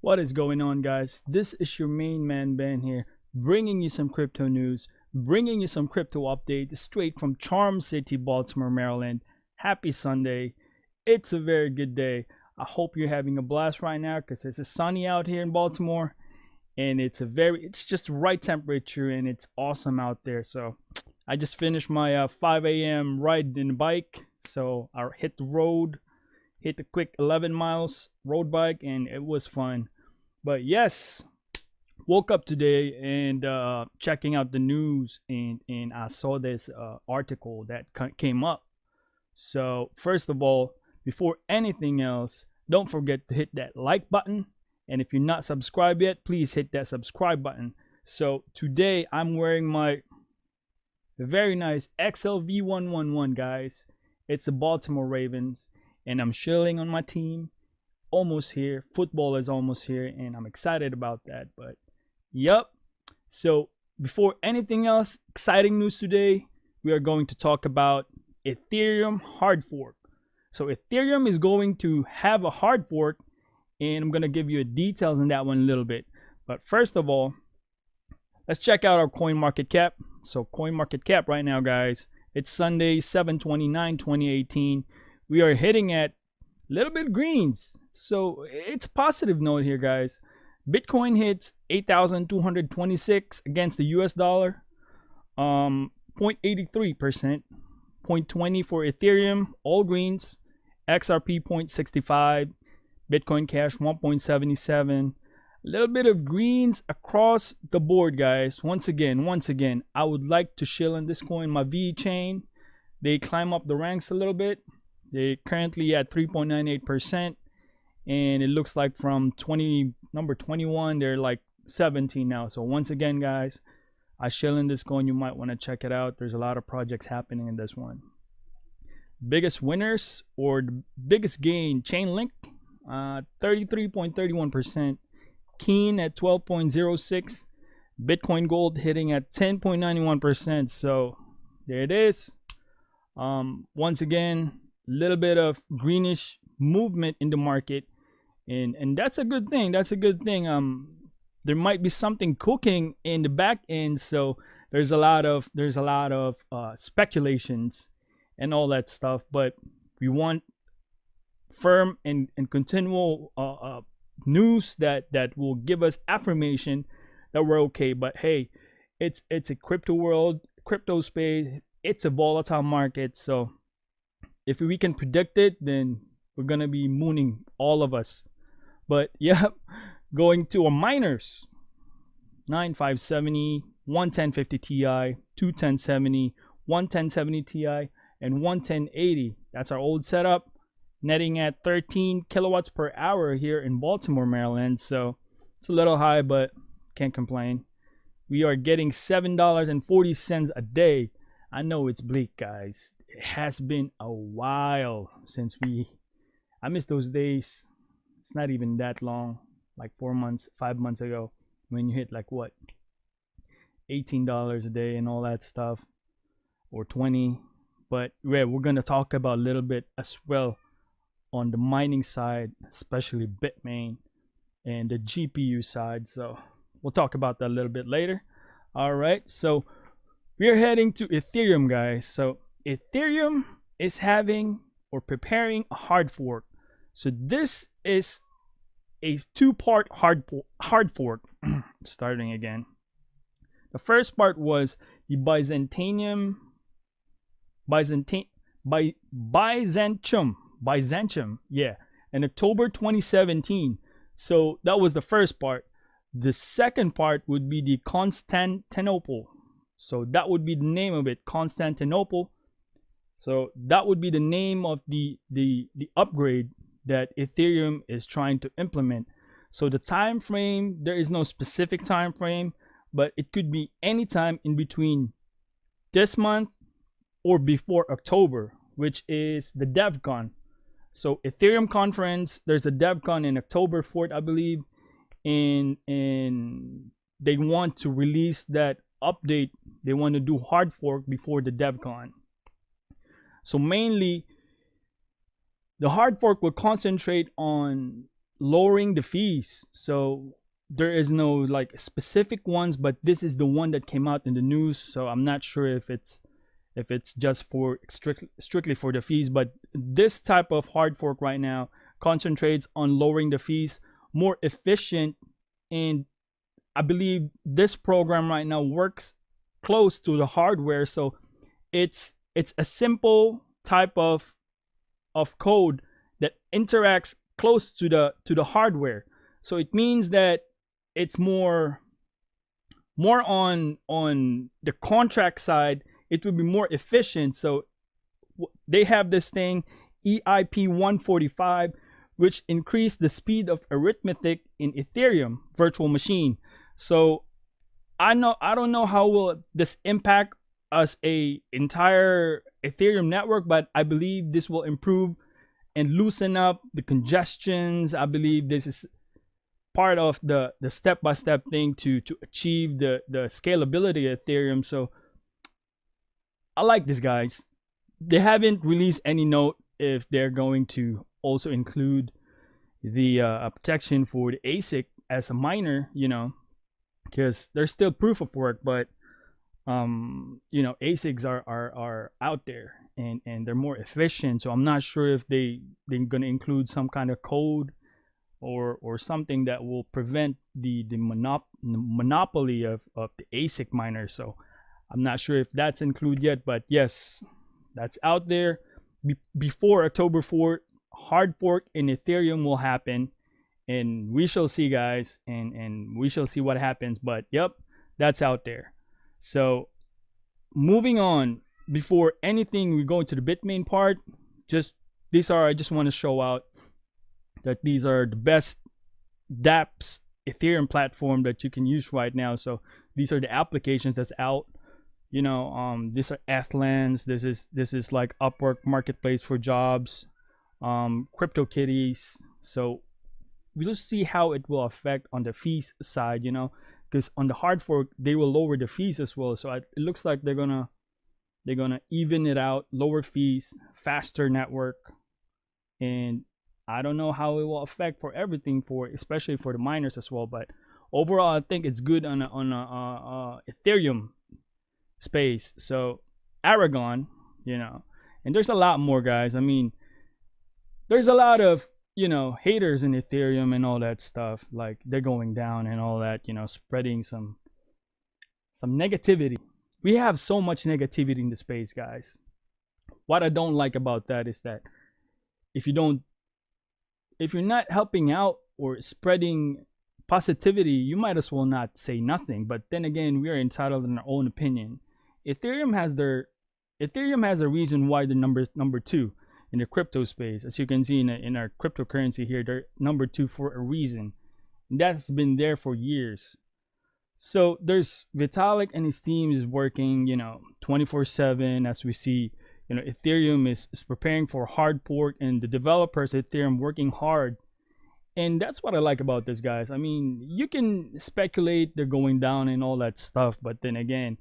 What is going on, guys? This is your main man Ben here, bringing you some crypto news, bringing you some crypto updates straight from Charm City, Baltimore, Maryland. Happy Sunday. It's a very good day. I hope you're having a blast right now because it's sunny out here in Baltimore and it's just the right temperature and it's awesome out there. So I just finished my 5 a.m. ride in the bike. So I hit the road, hit the quick 11 miles road bike, and it was fun. But yes, woke up today and checking out the news, and I saw this article that came up. So first of all, before anything else, don't forget to hit that like button, and if you're not subscribed yet, please hit that subscribe button. So today I'm wearing my very nice XLV111, guys. It's the Baltimore Ravens, and I'm chilling on my team. Almost here. Football is almost here, and I'm excited about that. But yep. So before anything else, exciting news today, we are going to talk about Ethereum hard fork. So Ethereum is going to have a hard fork, and I'm going to give you details on that one a little bit. But first of all, let's check out our coin market cap. So coin market cap right now, guys, it's Sunday, 7/29/2018. We are hitting at a little bit greens. So it's a positive note here, guys. Bitcoin hits 8,226 against the US dollar. 0.83%. 0.20 for Ethereum, all greens. XRP 0.65. Bitcoin Cash 1.77. A little bit of greens across the board, guys. Once again, I would like to shill in this coin, my V chain. They climb up the ranks a little bit. They're currently at 3.98%, and it looks like from number 21, they're like 17 now. So once again, guys, I shill in this coin. You might want to check it out. There's a lot of projects happening in this one. Biggest winners or the biggest gain, Chainlink, 33.31%. Keen at 12.06. Bitcoin Gold hitting at 10.91%. So there it is. Once again, a little bit of greenish movement in the market, and that's a good thing. There might be something cooking in the back end, so there's a lot of speculations and all that stuff, but we want firm and continual news that will give us affirmation that we're okay. But hey, it's a crypto world, crypto space. It's a volatile market, so if we can predict it, then we're gonna be mooning, all of us. But yeah, going to our miners: 9570, 11050 Ti, 21070, 11070 Ti, and 11080. That's our old setup, netting at 13 kilowatts per hour here in Baltimore, Maryland. So it's a little high, but can't complain. We are getting $7.40 a day. I know it's bleak, guys. It has been a while since I miss those days. It's not even that long, like 4 months, 5 months ago, when you hit like what, $18 a day and all that stuff, or 20. But yeah, we're gonna talk about a little bit as well on the mining side, especially Bitmain and the GPU side. So we'll talk about that a little bit later. All right, so we are heading to Ethereum, guys. So Ethereum is having or preparing a hard fork. So this is a two-part hard fork. Starting again. The first part was the Byzantium, yeah, in October 2017. So that was the first part. The second part would be the Constantinople. So that would be the name of it, Constantinople. So that would be the name of the upgrade that Ethereum is trying to implement. So the time frame, there is no specific time frame, but it could be any time in between this month or before October, which is the DevCon. So Ethereum conference, there's a DevCon in October 4th, I believe, and they want to release that update. They want to do hard fork before the DevCon. So mainly the hard fork will concentrate on lowering the fees. So there is no like specific ones, but this is the one that came out in the news. So I'm not sure if it's just for strictly for the fees, but this type of hard fork right now concentrates on lowering the fees, more efficient, and I believe this program right now works close to the hardware. So it's a simple type of code that interacts close to the hardware. So it means that it's more on the contract side. It will be more efficient. So they have this thing EIP 145, which increased the speed of arithmetic in Ethereum virtual machine. So I don't know how will this impact us a entire Ethereum network, but I believe this will improve and loosen up the congestions. I believe this is part of the step-by-step thing to achieve the scalability of Ethereum. So I like this, guys. They haven't released any note if they're going to also include the protection for the ASIC as a miner, you know, because there's still proof of work, but you know, ASICs are out there and they're more efficient. So I'm not sure if they're gonna include some kind of code or something that will prevent the monopoly of the ASIC miners. So I'm not sure if that's included yet, but yes, that's out there. Before October 4th, hard fork in Ethereum will happen, and we shall see, guys, and we shall see what happens. But yep, that's out there. So moving on, before anything, we go into the Bitmain part. I just want to show out that these are the best dApps Ethereum platform that you can use right now. So these are the applications that's out. You know, these are Ethlands. This is like Upwork marketplace for jobs, CryptoKitties. So we'll see how it will affect on the fees side, you know, because on the hard fork they will lower the fees as well. So it looks like they're gonna even it out, lower fees, faster network, and I don't know how it will affect for everything, especially for the miners as well. But overall, I think it's good on a Ethereum space. So Aragon, you know, and there's a lot more, guys. I mean, there's a lot of, you know, haters in Ethereum and all that stuff, like they're going down and all that, you know, spreading some negativity. We have so much negativity in the space, guys. What I don't like about that is that if you're not helping out or spreading positivity, you might as well not say nothing. But then again, we are entitled in our own opinion. Ethereum has a reason why they're number 2 in the crypto space. As you can see in our cryptocurrency here, they're number 2 for a reason. And that's been there for years. So there's Vitalik and his team is working, you know, 24/7. As we see, you know, Ethereum is preparing for hard fork, and the developers at Ethereum working hard. And that's what I like about this, guys. I mean, you can speculate they're going down and all that stuff, but then again,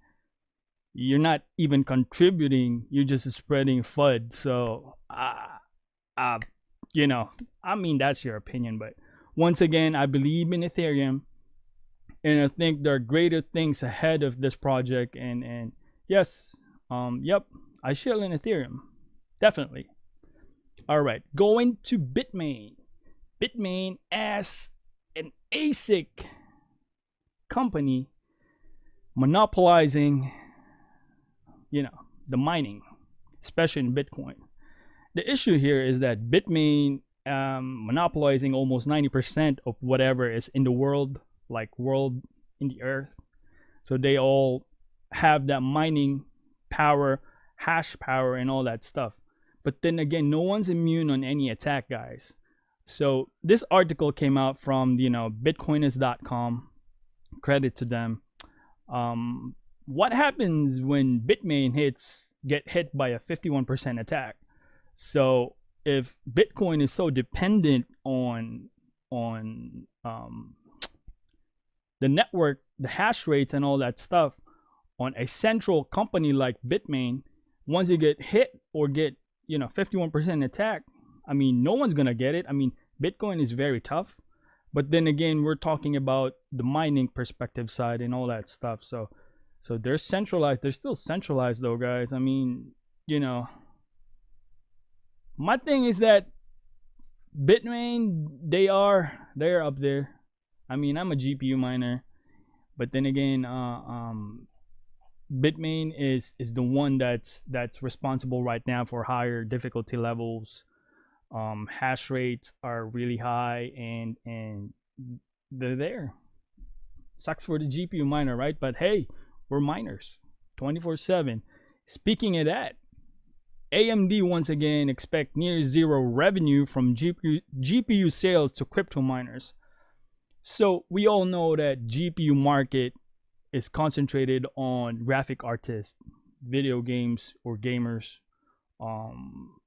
you're not even contributing, you're just spreading FUD. So you know, I mean, that's your opinion, but once again, I believe in Ethereum, and I think there are greater things ahead of this project. And yes, yep, I share in Ethereum, definitely. All right, going to Bitmain. Bitmain as an ASIC company monopolizing, you know, the mining, especially in Bitcoin. The issue here is that Bitmain monopolizing almost 90% of whatever is in the world, like world in the earth. So they all have that mining power, hash power, and all that stuff. But then again, no one's immune on any attack, guys. So this article came out from, you know, bitcoinist.com. Credit to them. What happens when Bitmain get hit by a 51% attack? So if Bitcoin is so dependent on the network, the hash rates and all that stuff on a central company like Bitmain, once you get hit or get, you know, 51% attack, I mean, no one's gonna get it. I mean, Bitcoin is very tough, but then again, we're talking about the mining perspective side and all that stuff. So they're centralized. They're still centralized though, guys. I mean, you know, my thing is that Bitmain, they're up there. I mean, I'm a GPU miner, but then again, Bitmain is the one that's responsible right now for higher difficulty levels. Hash rates are really high, and they're there. Sucks for the GPU miner, right? But hey, we're miners 24/7. Speaking of that, AMD once again expect near zero revenue from GPU sales to crypto miners. So we all know that GPU market is concentrated on graphic artists, video games or gamers.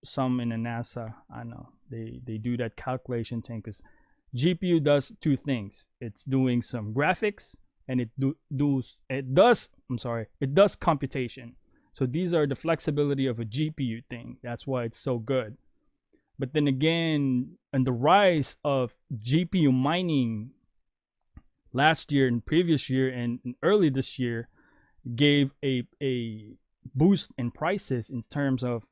Some in the NASA, I know they do that calculation thing, because GPU does two things. It's doing some graphics, and it does computation. So these are the flexibility of a GPU thing. That's why it's so good. But then again, and the rise of GPU mining last year and previous year and early this year gave a boost in prices in terms of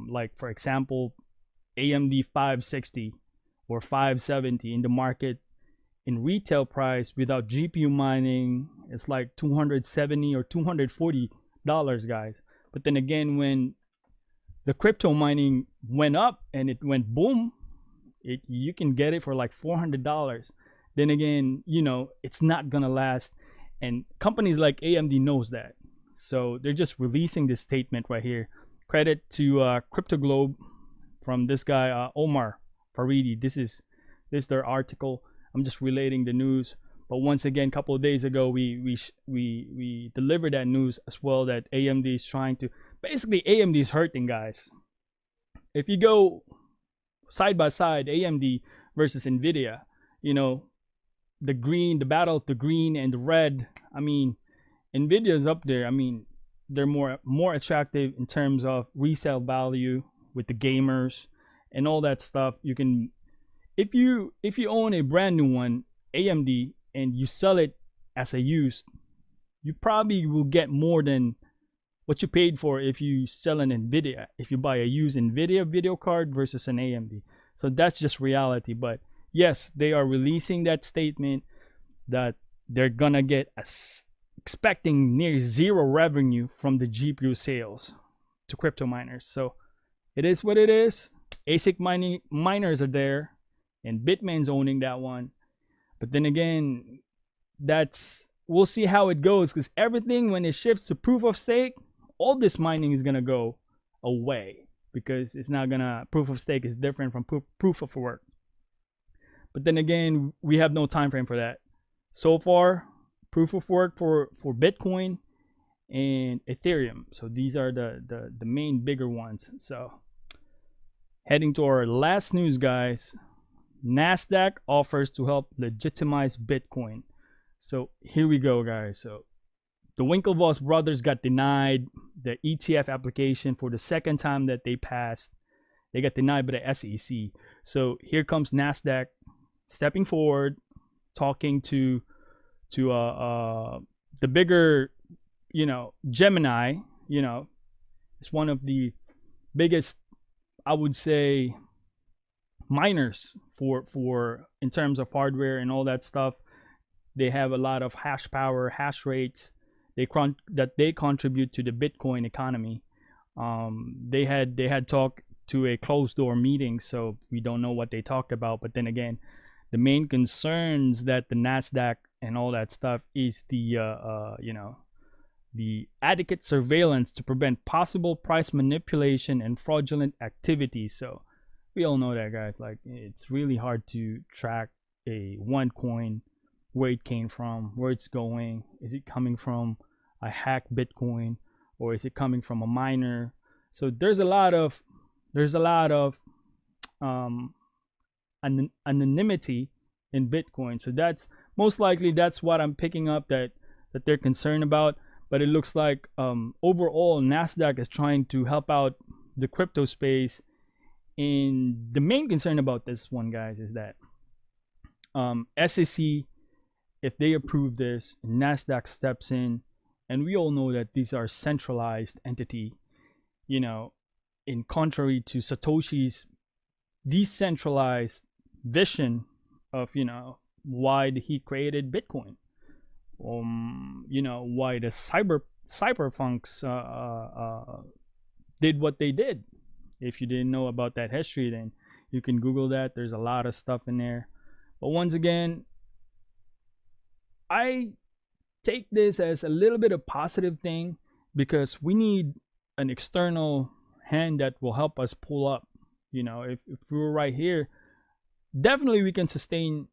like, for example, AMD 560 or 570 in the market. In retail price without GPU mining, it's like $270 or $240, guys. But then again, when the crypto mining went up and it went boom, you can get it for like $400. Then again, you know, it's not gonna last, and companies like AMD knows that. So they're just releasing this statement right here. Credit to Crypto Globe from this guy Omar Faridi. This is their article. I'm just relating the news. But once again, a couple of days ago, we delivered that news as well, that AMD is trying to, basically AMD is hurting, guys. If you go side by side, AMD versus Nvidia, you know, the battle of the green and the red. I mean, Nvidia is up there. I mean, they're more attractive in terms of resale value with the gamers and all that stuff. You can, if you own a brand new one, AMD, and you sell it as a used, you probably will get more than what you paid for if you sell an Nvidia, if you buy a used Nvidia video card versus an AMD. So that's just reality. But yes, they are releasing that statement that they're gonna get expecting near zero revenue from the GPU sales to crypto miners. So it is what it is. ASIC miners are there, and Bitmain's owning that one. But then again, we'll see how it goes, because everything, when it shifts to proof of stake, all this mining is gonna go away, because it's not gonna, proof of stake is different from proof of work. But then again, we have no time frame for that. So far, proof of work for Bitcoin and Ethereum. So these are the main bigger ones. So heading to our last news, guys. NASDAQ offers to help legitimize Bitcoin. So here we go, guys. So the Winklevoss brothers got denied the ETF application for the second time that they passed. They got denied by the SEC. So here comes NASDAQ stepping forward, talking to the bigger, you know, Gemini. You know, it's one of the biggest, I would say, miners for in terms of hardware and all that stuff. They have a lot of hash power, hash rates that they contribute to the Bitcoin economy. They had talked to a closed door meeting, so we don't know what they talked about. But then again, the main concerns that the NASDAQ and all that stuff is the the adequate surveillance to prevent possible price manipulation and fraudulent activities. So we all know that, guys. Like, it's really hard to track a one coin, where it came from, where it's going. Is it coming from a hacked Bitcoin, or is it coming from a miner? So there's a lot of anonymity in Bitcoin. So that's most likely, that's what I'm picking up that they're concerned about. But it looks like overall NASDAQ is trying to help out the crypto space And the main concern about this one, guys, is that SEC, if they approve this, NASDAQ steps in, and we all know that these are centralized entity, you know, in contrary to Satoshi's decentralized vision of, you know, why he created Bitcoin, you know, why the cyberpunks did what they did. If you didn't know about that history, then you can Google that. There's a lot of stuff in there. But once again, I take this as a little bit of positive thing, because we need an external hand that will help us pull up. You know, if we're right here, definitely we can sustain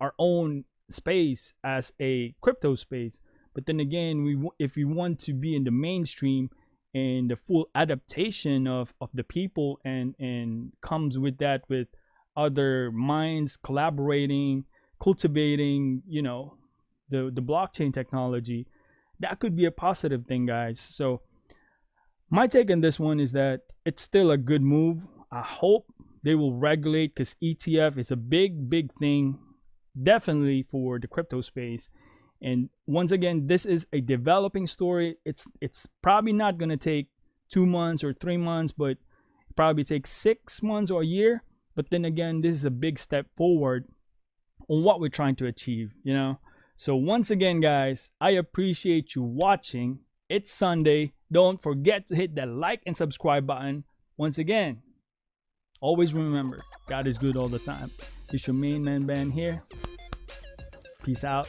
our own space as a crypto space. But then again, if we want to be in the mainstream and the full adaptation of the people, and comes with that, with other minds collaborating, cultivating, you know, the blockchain technology, that could be a positive thing, guys. So my take on this one is that it's still a good move. I hope they will regulate, because ETF is a big thing, definitely for the crypto space. And once again, this is a developing story. It's probably not going to take 2 months or 3 months, but it probably takes 6 months or a year. But then again, this is a big step forward on what we're trying to achieve, you know. So once again, guys, I appreciate you watching. It's Sunday. Don't forget to hit that like and subscribe button. Once again, always remember, God is good all the time. It's your main man, Ben, here. Peace out.